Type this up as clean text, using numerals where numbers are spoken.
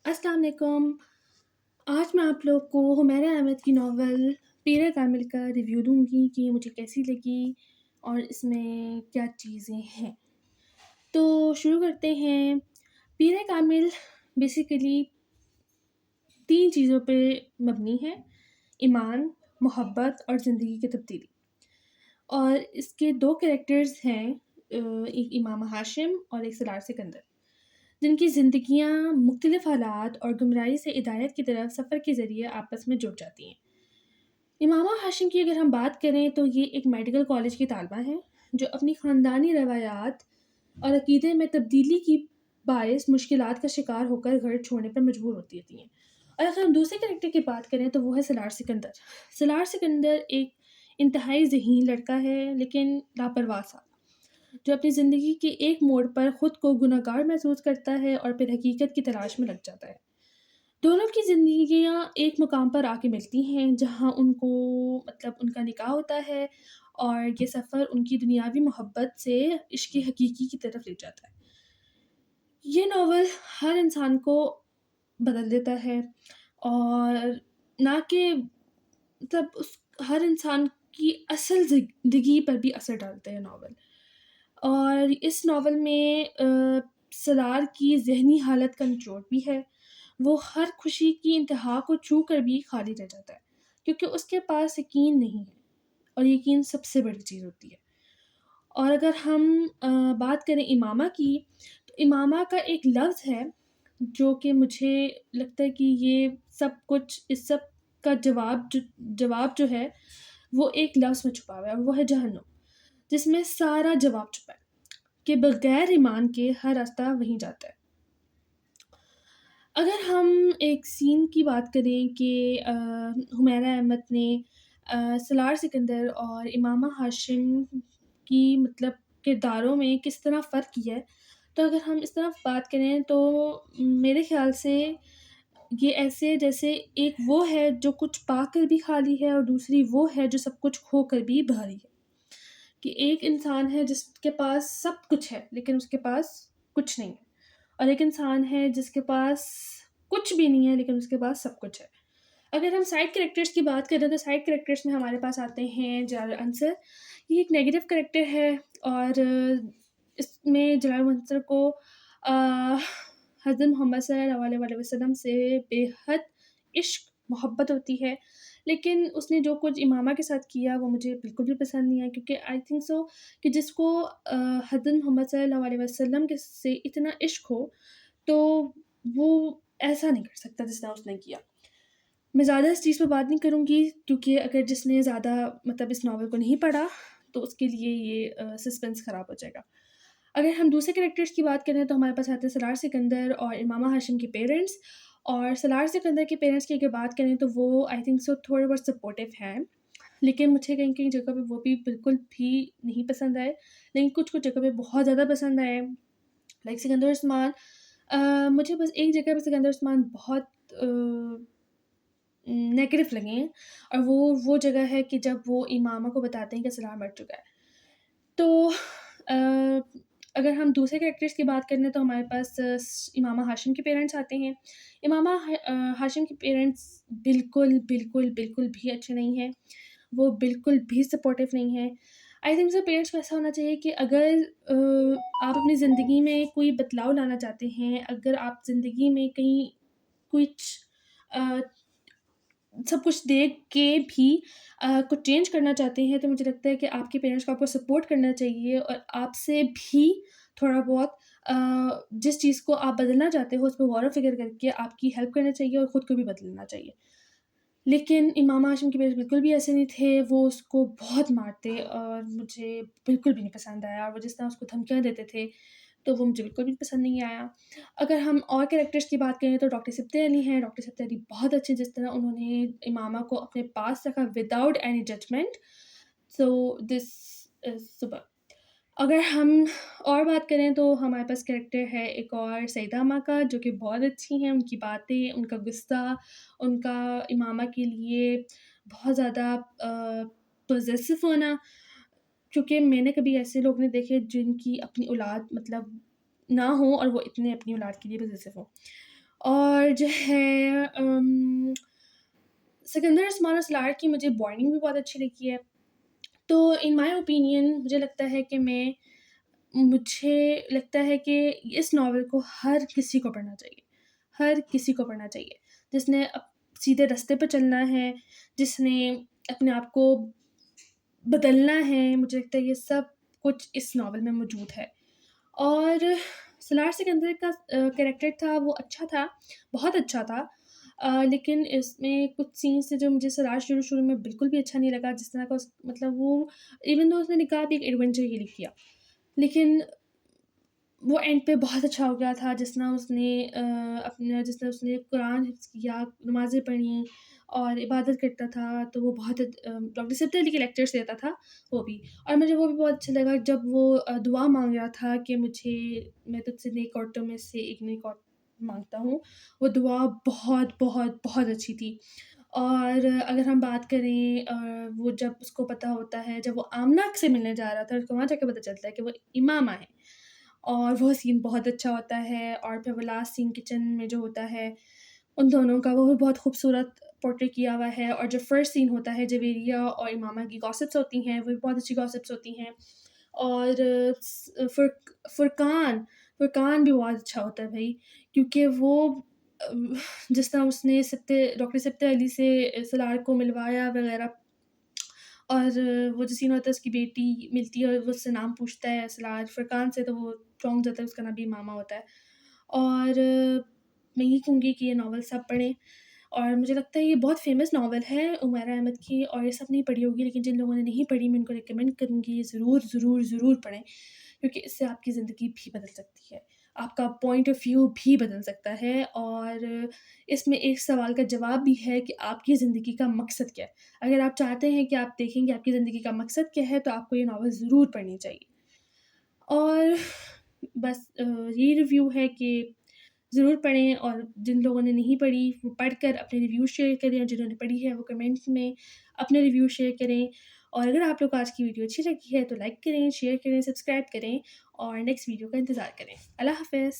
अस्सलाम वालेकुम। आज मैं आप लोग को हुमैरा अहमद की नावल पीर कामिल का रिव्यू दूँगी कि ये मुझे कैसी लगी और इसमें क्या चीज़ें हैं। तो शुरू करते हैं। पीर कामिल बेसिकली 3 चीज़ों पे मबनी है: ईमान, मोहब्बत और ज़िंदगी की तब्दीली। और इसके 2 कैरेक्टर्स हैं, एक इमाम हाशिम और एक सलार सिकंदर, जिनकी ज़िंदगियाँ मुख्तलिफ़ हालात और गुमराही से हिदायत की तरफ सफ़र के ज़रिए आपस में जुड़ जाती हैं। इमामा हाशिम की अगर हम बात करें तो ये एक मेडिकल कॉलेज की तालिबा हैं, जो अपनी ख़ानदानी रवायात और अक़ीदे में तब्दीली की बाइस मुश्किलात का शिकार होकर घर छोड़ने पर मजबूर होती रहती हैं। और अगर हम दूसरे कैरेक्टर की बात करें तो वो है सलार सिकंदर। सलार सिकंदर एक इंतहाई ज़हीन लड़का है, लेकिन लापरवाह सा, जो अपनी ज़िंदगी के एक मोड़ पर खुद को गुनहगार महसूस करता है और फिर हकीकत की तलाश में लग जाता है। दोनों की ज़िंदगियाँ एक मुकाम पर आके मिलती हैं, जहाँ उनको उनका निकाह होता है और ये सफ़र उनकी दुनियावी मोहब्बत से इश्क़ हकीकी की तरफ ले जाता है। ये नॉवल हर इंसान को बदल देता है, और ना कि उस हर इंसान की असल ज़िंदगी पर भी असर डालता है नॉवल। और इस नॉवल में सलार की ज़हनी हालत का निचोड़ भी है। वो हर खुशी की इंतहा को छू कर भी खाली रह जाता है, क्योंकि उसके पास यकीन नहीं है, और यकीन सबसे बड़ी चीज़ होती है। और अगर हम बात करें इमामा की, तो इमामा का एक लफ्ज़ है, जो कि मुझे लगता है कि ये सब कुछ, इस सब का जवाब जो है, वो एक लफ्ज़ में छुपा हुआ है, और वो है जहन्नुम, जिसमें सारा जवाब छुपा है कि बगैर ईमान के हर रास्ता वहीं जाता है। अगर हम एक सीन की बात करें कि हुमैरा अहमद ने सलार सिकंदर और इमामा हाशिम की किरदारों में किस तरह फ़र्क किया है, तो अगर हम इस तरफ बात करें तो मेरे ख़्याल से ये ऐसे जैसे एक वो है जो कुछ पाकर भी खाली है, और दूसरी वो है जो सब कुछ खोकर भी भारी है। कि एक इंसान है जिसके पास सब कुछ है, लेकिन उसके पास कुछ नहीं है, और एक इंसान है जिसके पास कुछ भी नहीं है, लेकिन उसके पास सब कुछ है। अगर हम साइड कैरेक्टर्स की बात करें तो साइड कैरेक्टर्स में हमारे पास आते हैं जलाल अंसर। ये एक नेगेटिव कैरेक्टर है, और इसमें जलाल अंसर को हज़रत मोहम्मद सल्लल्लाहु अलैहि वसल्लम से बेहद इश्क मोहब्बत होती है, लेकिन उसने जो कुछ इमामा के साथ किया वो मुझे बिल्कुल भी पसंद नहीं आया, क्योंकि आई थिंक सो कि जिसको हज़रत मोहम्मद सल्लल्लाहु अलैहि वसल्लम के से इतना इश्क हो, तो वो ऐसा नहीं कर सकता जितना उसने किया। मैं ज़्यादा इस चीज़ पे बात नहीं करूँगी, क्योंकि अगर जिसने ज़्यादा इस नॉवल को नहीं पढ़ा, तो उसके लिए ये सस्पेंस ख़राब हो जाएगा। अगर हम दूसरे कैरेक्टर्स की बात करें तो हमारे पास आते हैं सलार सिकंदर और इमामा हाशिम के पेरेंट्स। और सलार सिकंदर के पेरेंट्स की अगर बात करें तो वो आई थिंक सो थोड़े बहुत सपोर्टिव हैं, लेकिन मुझे कहीं-कहीं जगह पे वो भी बिल्कुल भी नहीं पसंद आए, लेकिन कुछ-कुछ जगह पे बहुत ज़्यादा पसंद आए। लाइक सिकंदर उस्मान, मुझे बस एक जगह पे सिकंदर उस्मान बहुत नेगेटिव लगे हैं, और वो जगह है कि जब वो इमामा को बताते हैं कि सलार मर चुका है। तो अ, अगर हम दूसरे कैरेक्टर्स की बात करें तो हमारे पास इमामा हाशिम के पेरेंट्स आते हैं। हाशिम के पेरेंट्स बिल्कुल, बिल्कुल, बिल्कुल भी अच्छे नहीं हैं। वो बिल्कुल भी सपोर्टिव नहीं हैं। आई थिंक सो पेरेंट्स को ऐसा होना चाहिए कि अगर आप अपनी ज़िंदगी में कोई बदलाव लाना चाहते हैं, अगर आप ज़िंदगी में कहीं कुछ अ, सब कुछ देख के भी कुछ चेंज करना चाहते हैं, तो मुझे लगता है कि आपके पेरेंट्स को आपको सपोर्ट करना चाहिए, और आपसे भी थोड़ा बहुत जिस चीज़ को आप बदलना चाहते हो, उस पे गौर व फ़िक्र करके आपकी हेल्प करना चाहिए, और खुद को भी बदलना चाहिए। लेकिन इमाम हाशिम के पेरेंट्स बिल्कुल भी ऐसे नहीं थे, वो उसको बहुत मारते, और मुझे बिल्कुल भी नहीं पसंद आया, और वो जिस तरह उसको धमकियाँ देते थे, तो वो मुझे बिल्कुल भी पसंद नहीं आया। अगर हम और कैरेक्टर्स की बात करें तो डॉक्टर सिप्ते अली हैं। डॉक्टर सिप्ते अली बहुत अच्छे, जिस तरह उन्होंने इमामा को अपने पास रखा without any judgment, so this is superb! अगर हम और बात करें तो हमारे पास कैरेक्टर है एक और सईदा अम्मा का, जो कि बहुत अच्छी हैं। उनकी बातें, उनका गुस्सा, उनका इमामा के लिए बहुत ज़्यादा पॉसेसिव होना, क्योंकि मैंने कभी ऐसे लोग नहीं देखे जिनकी अपनी औलाद ना हो, और वो इतने अपनी औलाद के लिए पॉसेसिव हों। اور جو ہے سکندر عثمان اور سلار کی مجھے بانڈنگ بھی بہت اچھی لگی ہے. تو ان مائی اوپینین مجھے لگتا ہے کہ اس ناول کو ہر کسی کو پڑھنا چاہیے، ہر کسی کو پڑھنا چاہیے جس نے سیدھے راستے پہ چلنا ہے، جس نے اپنے آپ کو بدلنا ہے. مجھے لگتا ہے یہ سب کچھ اس ناول میں موجود ہے. اور سلار سکندر کا کریکٹر تھا وہ اچھا تھا، بہت اچھا تھا. لیکن اس میں کچھ سینس تھے جو مجھے سلار شروع میں بالکل بھی اچھا نہیں لگا. جس طرح کا مطلب وہ ایون تو اس نے نکاح بھی ایک ایڈونچر ہی لکھ کیا، لیکن وہ اینڈ پہ بہت اچھا ہو گیا تھا. جس طرح اس نے قرآن حفظ کیا، نمازیں پڑھیں اور عبادت کرتا تھا، تو وہ بہت ڈاکٹر سبطی علی کے لیکچرس دیتا تھا وہ بھی. اور مجھے وہ بھی بہت اچھا لگا جب وہ دعا مانگ رہا تھا کہ میں تجھ سے نیک عورتوں میں سے ایک نیک عورت مانگتا ہوں. وہ دعا بہت بہت بہت اچھی تھی. اور اگر ہم بات کریں وہ جب اس کو پتہ ہوتا ہے، جب وہ آمنہ سے ملنے جا رہا تھا، اس کو وہاں جا کے پتہ چلتا ہے کہ وہ امامہ ہے، اور وہ سین بہت اچھا ہوتا ہے. اور پھر وہ لاسٹ سین کچن میں جو ہوتا ہے ان دونوں کا، وہ بھی بہت خوبصورت پورٹریٹ کیا ہوا ہے. اور جو فرسٹ سین ہوتا ہے جویریہ اور امامہ کی گاسپس ہوتی ہیں، وہ بھی بہت اچھی گاسپس ہوتی ہیں. اور فرقان بھی بہت اچھا ہوتا ہے بھائی، کیونکہ وہ جس طرح اس نے ڈاکٹر سبطی علی سے سلار کو ملوایا وغیرہ. اور وہ جو سین ہوتا ہے اس کی بیٹی ملتی ہے اور وہ اس سے نام پوچھتا ہے سلار فرقان سے، تو وہ چونک جاتا ہے، اس کا نام بھی امامہ ہوتا ہے. اور میں یہ کہوں گی کہ یہ ناول سب پڑھیں. اور مجھے لگتا ہے یہ بہت فیمس ناول ہے عمیرہ احمد کی، اور یہ سب نہیں پڑھی ہوگی، لیکن جن لوگوں نے نہیں پڑھی میں ان کو ریکمینڈ کروں گی یہ ضرور ضرور ضرور پڑھیں، کیونکہ اس سے آپ کی زندگی بھی بدل سکتی ہے، آپ کا پوائنٹ آف ویو بھی بدل سکتا ہے. اور اس میں ایک سوال کا جواب بھی ہے کہ آپ کی زندگی کا مقصد کیا ہے. اگر آپ چاہتے ہیں کہ آپ دیکھیں گے آپ کی زندگی کا مقصد کیا ہے، تو آپ کو یہ ناول ضرور پڑھنی چاہیے. اور بس یہ ریویو ہے کہ ضرور پڑھیں، اور جن لوگوں نے نہیں پڑھی وہ پڑھ کر اپنے ریویو شیئر کریں، اور جنہوں نے پڑھی ہے وہ کمنٹس میں اپنے ریویو شیئر کریں. اور اگر آپ لوگ کو آج کی ویڈیو اچھی لگی ہے تو لائک کریں، شیئر کریں، سبسکرائب کریں، اور نیکسٹ ویڈیو کا انتظار کریں. اللہ حافظ.